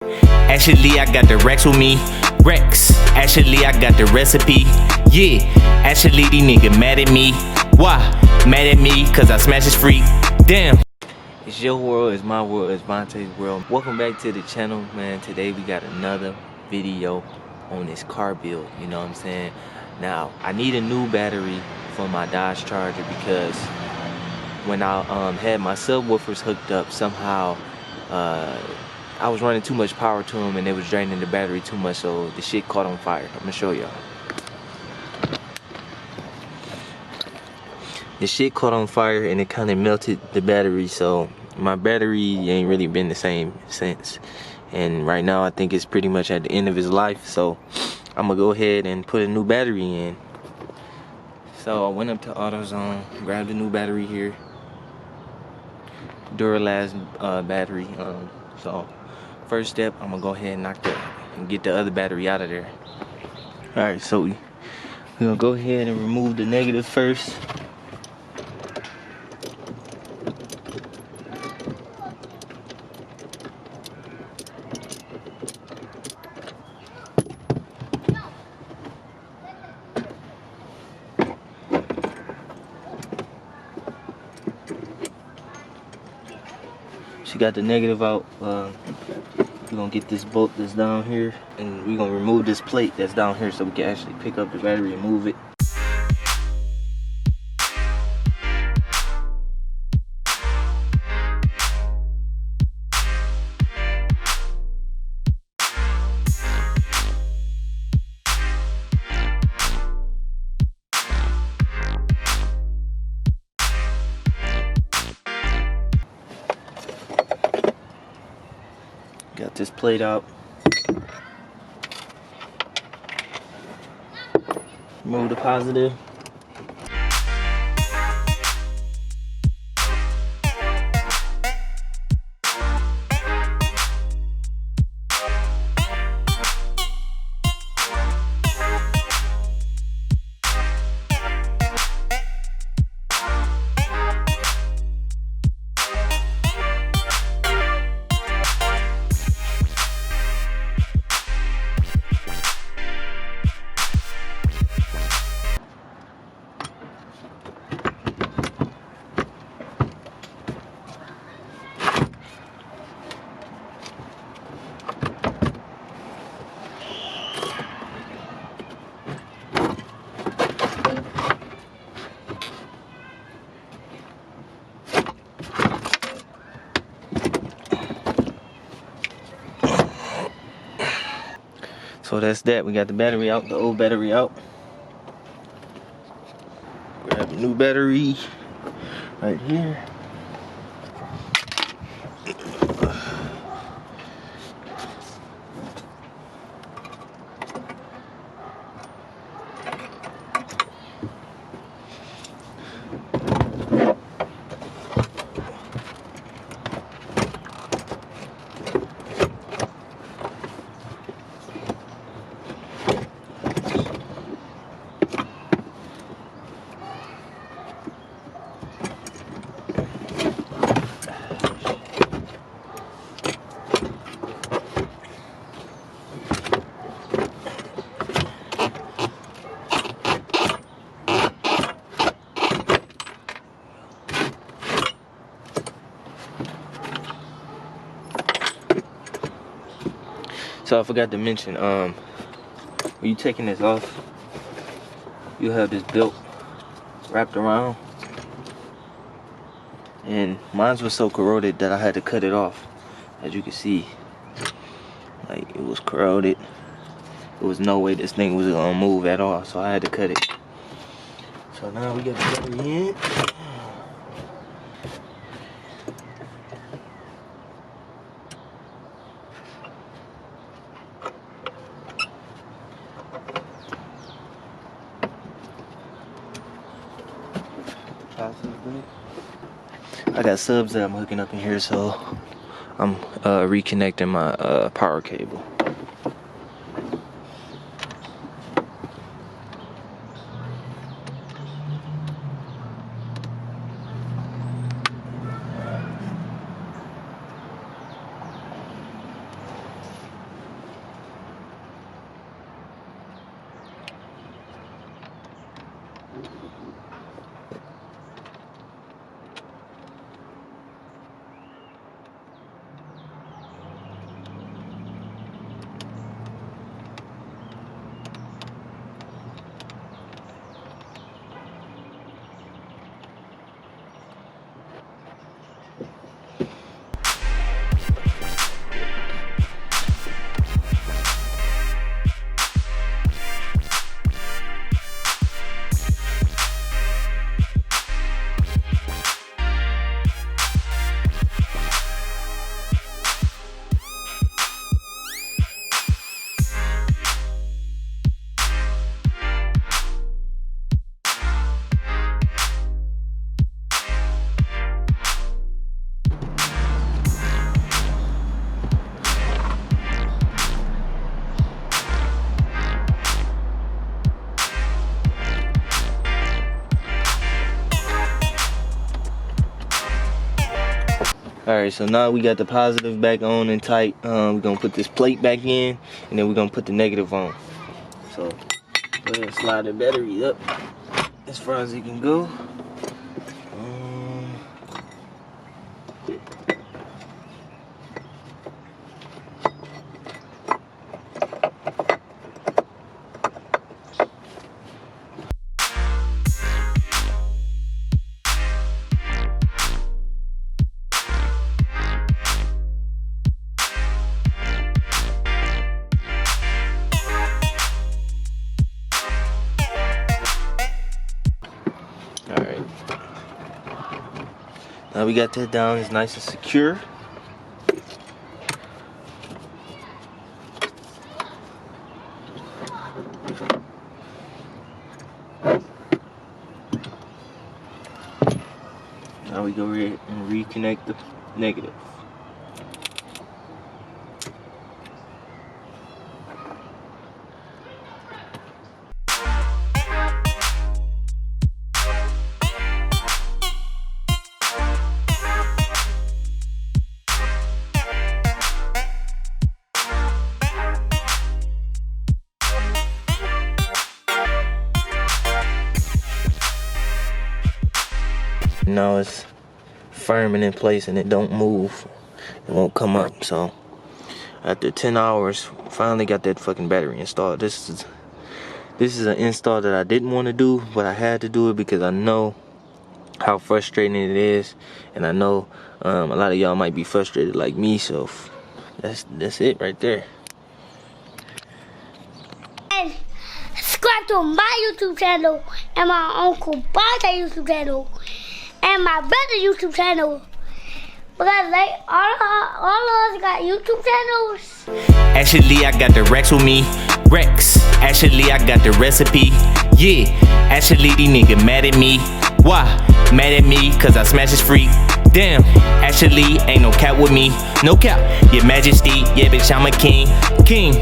Actually, I got the Rex with me. Rex. Actually, I got the recipe. Yeah. Actually, these niggas mad at me. Why? Mad at me cause I smash his freak. Damn. It's your world, it's my world, it's Vonte's world. Welcome back to the channel, man. Today we got another video on this car build, you know what I'm saying? Now, I need a new battery for my Dodge Charger because when I had my subwoofers hooked up, somehow I was running too much power to them and it was draining the battery too much, so the shit caught on fire. I'm gonna show y'all. The shit caught on fire and it kind of melted the battery, so my battery ain't really been the same since. And right now I think it's pretty much at the end of its life, so I'm gonna go ahead and put a new battery in. So I went up to AutoZone, grabbed a new battery here. Duralast battery. So first step, I'm gonna go ahead and knock that and get the other battery out of there. Alright, so we're gonna go ahead and remove the negative first. She got the negative out. We're gonna get this bolt that's down here and we're gonna remove this plate that's down here so we can actually pick up the battery and move it. Got this plate out. Remove the positive. So that's that. We got the battery out, the old battery out. Grab a new battery right here. So I forgot to mention, when you taking this off, you have this belt wrapped around, and mine was so corroded that I had to cut it off. As you can see, like, it was corroded. There was no way this thing was gonna move at all, so I had to cut it. So now we got the battery in. I got subs that I'm hooking up in here, so I'm reconnecting my power cable. Alright, so now we got the positive back on and tight. We're gonna put this plate back in, and then we're gonna put the negative on. So go ahead and slide the battery up as far as it can go. Alright. Now we got that down, it's nice and secure. Now we go ahead and reconnect the negative. Now it's firm and in place and it don't move. It won't come up. So after 10 hours, finally got that fucking battery installed. This is an install that I didn't want to do, but I had to do it because I know how frustrating it is, and I know a lot of y'all might be frustrated like me. So that's it right there. And subscribe to my YouTube channel and my Uncle Bob's YouTube channel and my brother's YouTube channel, because they all of us got YouTube channels. Actually, I got the Rex with me. Rex. Actually, I got the recipe. Yeah. Actually, these niggas mad at me. Why? Mad at me cause I smash his freak. Damn. Actually, ain't no cap with me. No cap. Your Majesty. Yeah, bitch, I'm a king. King.